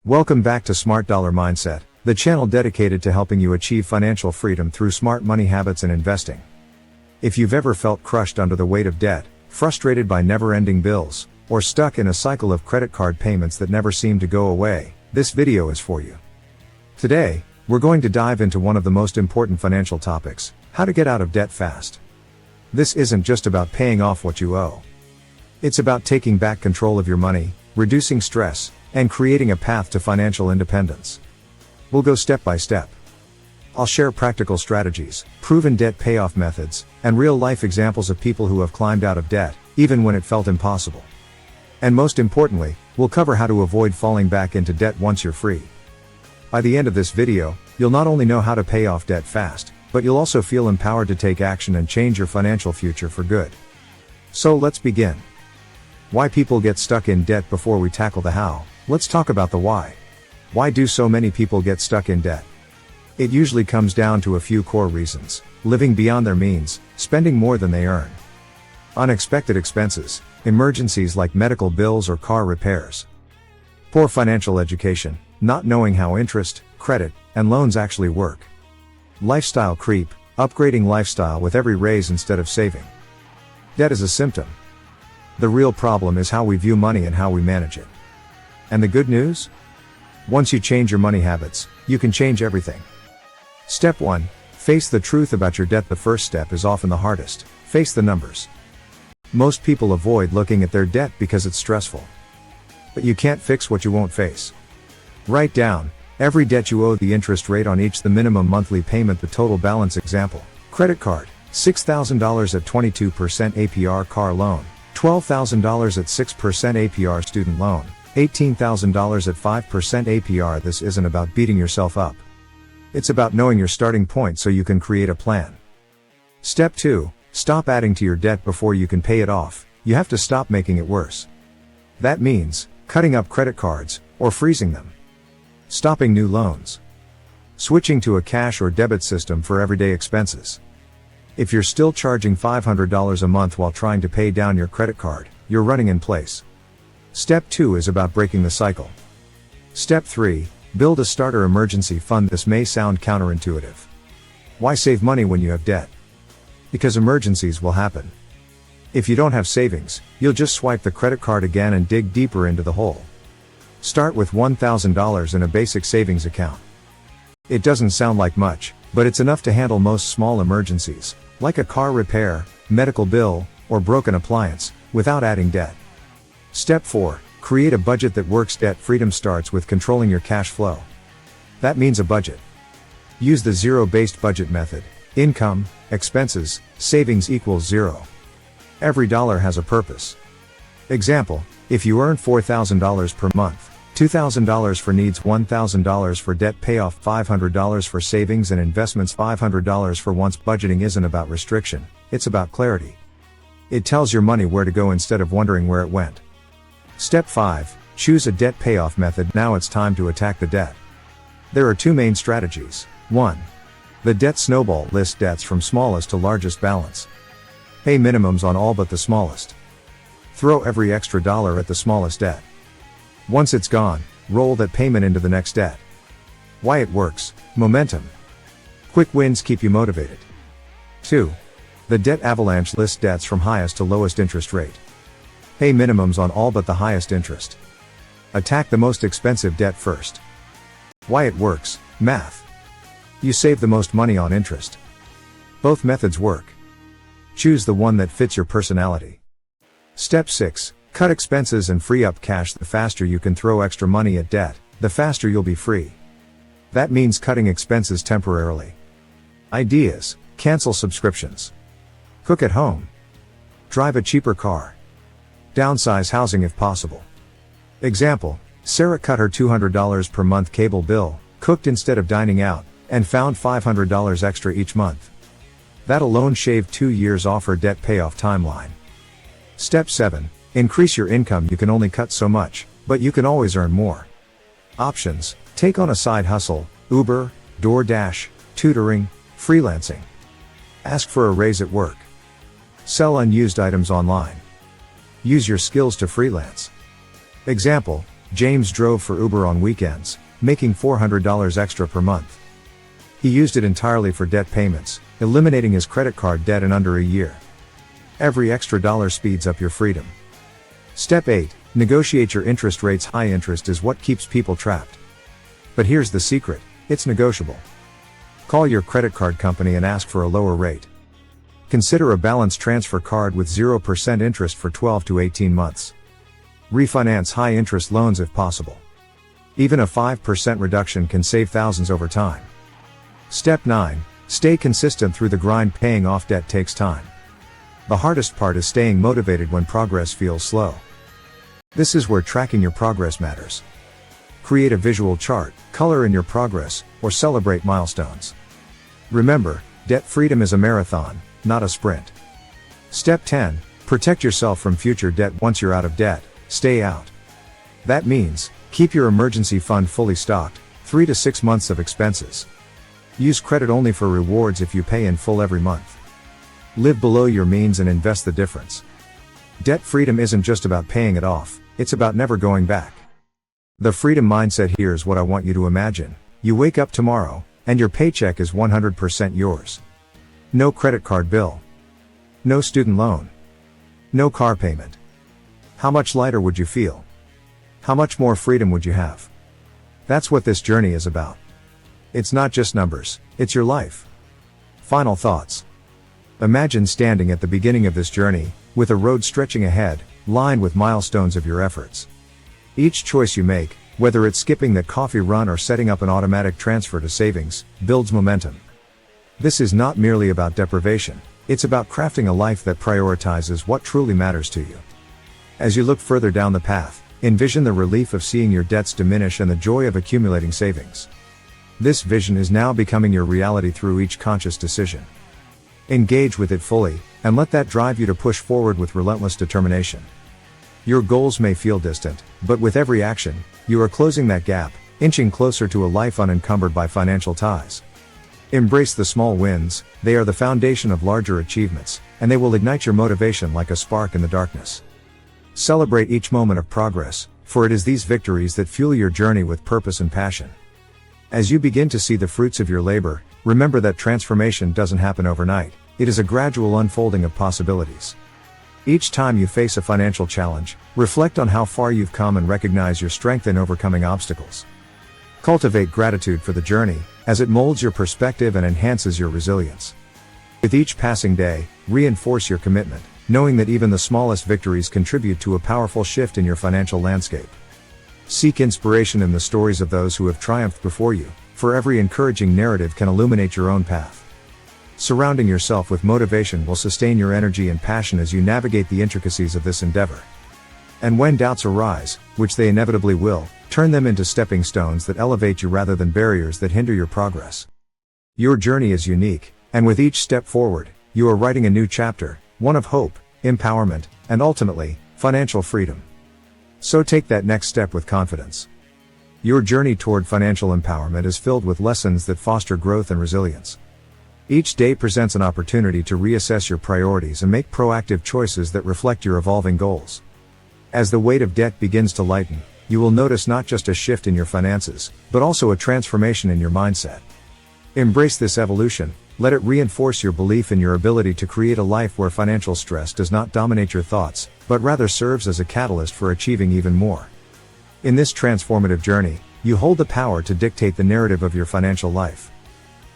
Welcome back to Smart Dollar Mindset, the channel dedicated to helping you achieve financial freedom through smart money habits and investing. If you've ever felt crushed under the weight of debt, frustrated by never-ending bills, or stuck in a cycle of credit card payments that never seem to go away, this video is for you. Today, we're going to dive into one of the most important financial topics: how to get out of debt fast. This isn't just about paying off what you owe. It's about taking back control of your money, reducing stress, and creating a path to financial independence. We'll go step by step. I'll share practical strategies, proven debt payoff methods, and real-life examples of people who have climbed out of debt, even when it felt impossible. And most importantly, we'll cover how to avoid falling back into debt once you're free. By the end of this video, you'll not only know how to pay off debt fast, but you'll also feel empowered to take action and change your financial future for good. So let's begin. Why people get stuck in debt. Before we tackle the how, let's talk about the why. Why do so many people get stuck in debt? It usually comes down to a few core reasons: living beyond their means, spending more than they earn, unexpected expenses, emergencies like medical bills or car repairs, poor financial education, not knowing how interest, credit, and loans actually work, lifestyle creep, upgrading lifestyle with every raise instead of saving. Debt is a symptom. The real problem is how we view money and how we manage it. And the good news? Once you change your money habits, you can change everything. Step 1. Face the truth about your debt. The first step is often the hardest. Face the numbers. Most people avoid looking at their debt because it's stressful. But you can't fix what you won't face. Write down every debt you owe, the interest rate on each, the minimum monthly payment, the total balance. Example: credit card, $6,000 at 22% APR; car loan, $12,000 at 6% APR; student loan, $18,000 at 5% APR. This isn't about beating yourself up. It's about knowing your starting point so you can create a plan. Step 2. Stop adding to your debt before you can pay it off. You have to stop making it worse. That means cutting up credit cards, or freezing them. Stopping new loans. Switching to a cash or debit system for everyday expenses. If you're still charging $500 a month while trying to pay down your credit card, you're running in place. Step 2 is about breaking the cycle. Step 3. Build a starter emergency fund. This may sound counterintuitive. Why save money when you have debt? Because emergencies will happen. If you don't have savings, you'll just swipe the credit card again and dig deeper into the hole. Start with $1,000 in a basic savings account. It doesn't sound like much, but it's enough to handle most small emergencies, like a car repair, medical bill, or broken appliance, without adding debt. Step 4. Create a budget that works. Debt freedom starts with controlling your cash flow. That means a budget. Use the zero-based budget method. Income, expenses, savings equals zero. Every dollar has a purpose. Example: if you earn $4,000 per month, $2,000 for needs, $1,000 for debt payoff, $500 for savings and investments, $500 for wants. Budgeting isn't about restriction, it's about clarity. It tells your money where to go instead of wondering where it went. Step 5. Choose a debt payoff method. Now it's time to attack the debt. There are two main strategies. 1. The debt snowball. List debts from smallest to largest balance. Pay minimums on all but the smallest. Throw every extra dollar at the smallest debt. Once it's gone, roll that payment into the next debt. Why it works: momentum. Quick wins keep you motivated. 2. The debt avalanche. List debts from highest to lowest interest rate. Pay minimums on all but the highest interest. Attack the most expensive debt first. Why it works: math. You save the most money on interest. Both methods work. Choose the one that fits your personality. Step 6. Cut expenses and free up cash. The faster you can throw extra money at debt, the faster you'll be free. That means cutting expenses temporarily. Ideas: cancel subscriptions. Cook at home. Drive a cheaper car. Downsize housing if possible. Example: Sarah cut her $200 per month cable bill, cooked instead of dining out, and found $500 extra each month. That alone shaved 2 years off her debt payoff timeline. Step 7. Increase your income. You can only cut so much, but you can always earn more. Options: take on a side hustle, Uber, DoorDash, tutoring, freelancing. Ask for a raise at work. Sell unused items online. Use your skills to freelance. Example: James drove for Uber on weekends, making $400 extra per month. He used it entirely for debt payments, eliminating his credit card debt in under a year. Every extra dollar speeds up your freedom. Step 8. Negotiate your interest rates. High interest is what keeps people trapped. But here's the secret, it's negotiable. Call your credit card company and ask for a lower rate. Consider a balance transfer card with 0% interest for 12 to 18 months. Refinance high-interest loans if possible. Even a 5% reduction can save thousands over time. Step 9. Stay consistent through the grind. Paying off debt takes time. The hardest part is staying motivated when progress feels slow. This is where tracking your progress matters. Create a visual chart, color in your progress, or celebrate milestones. Remember, debt freedom is a marathon, not a sprint. Step 10. Protect yourself from future debt. Once you're out of debt, stay out. That means, keep your emergency fund fully stocked, 3 to 6 months of expenses. Use credit only for rewards if you pay in full every month. Live below your means and invest the difference. Debt freedom isn't just about paying it off, it's about never going back. The freedom mindset. Here's what I want you to imagine. You wake up tomorrow, and your paycheck is 100% yours. No credit card bill. No student loan. No car payment. How much lighter would you feel? How much more freedom would you have? That's what this journey is about. It's not just numbers, it's your life. Final thoughts. Imagine standing at the beginning of this journey, with a road stretching ahead, lined with milestones of your efforts. Each choice you make, whether it's skipping that coffee run or setting up an automatic transfer to savings, builds momentum. This is not merely about deprivation, it's about crafting a life that prioritizes what truly matters to you. As you look further down the path, envision the relief of seeing your debts diminish and the joy of accumulating savings. This vision is now becoming your reality through each conscious decision. Engage with it fully, and let that drive you to push forward with relentless determination. Your goals may feel distant, but with every action, you are closing that gap, inching closer to a life unencumbered by financial ties. Embrace the small wins, they are the foundation of larger achievements, and they will ignite your motivation like a spark in the darkness. Celebrate each moment of progress, for it is these victories that fuel your journey with purpose and passion. As you begin to see the fruits of your labor, remember that transformation doesn't happen overnight, it is a gradual unfolding of possibilities. Each time you face a financial challenge, reflect on how far you've come and recognize your strength in overcoming obstacles. Cultivate gratitude for the journey, as it molds your perspective and enhances your resilience. With each passing day, reinforce your commitment, knowing that even the smallest victories contribute to a powerful shift in your financial landscape. Seek inspiration in the stories of those who have triumphed before you, for every encouraging narrative can illuminate your own path. Surrounding yourself with motivation will sustain your energy and passion as you navigate the intricacies of this endeavor. And when doubts arise, which they inevitably will, turn them into stepping stones that elevate you rather than barriers that hinder your progress. Your journey is unique, and with each step forward, you are writing a new chapter, one of hope, empowerment, and ultimately, financial freedom. So take that next step with confidence. Your journey toward financial empowerment is filled with lessons that foster growth and resilience. Each day presents an opportunity to reassess your priorities and make proactive choices that reflect your evolving goals. As the weight of debt begins to lighten, you will notice not just a shift in your finances, but also a transformation in your mindset. Embrace this evolution, let it reinforce your belief in your ability to create a life where financial stress does not dominate your thoughts, but rather serves as a catalyst for achieving even more. In this transformative journey, you hold the power to dictate the narrative of your financial life.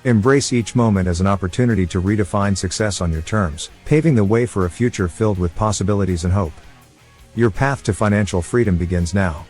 Embrace each moment as an opportunity to redefine success on your terms, paving the way for a future filled with possibilities and hope. Your path to financial freedom begins now.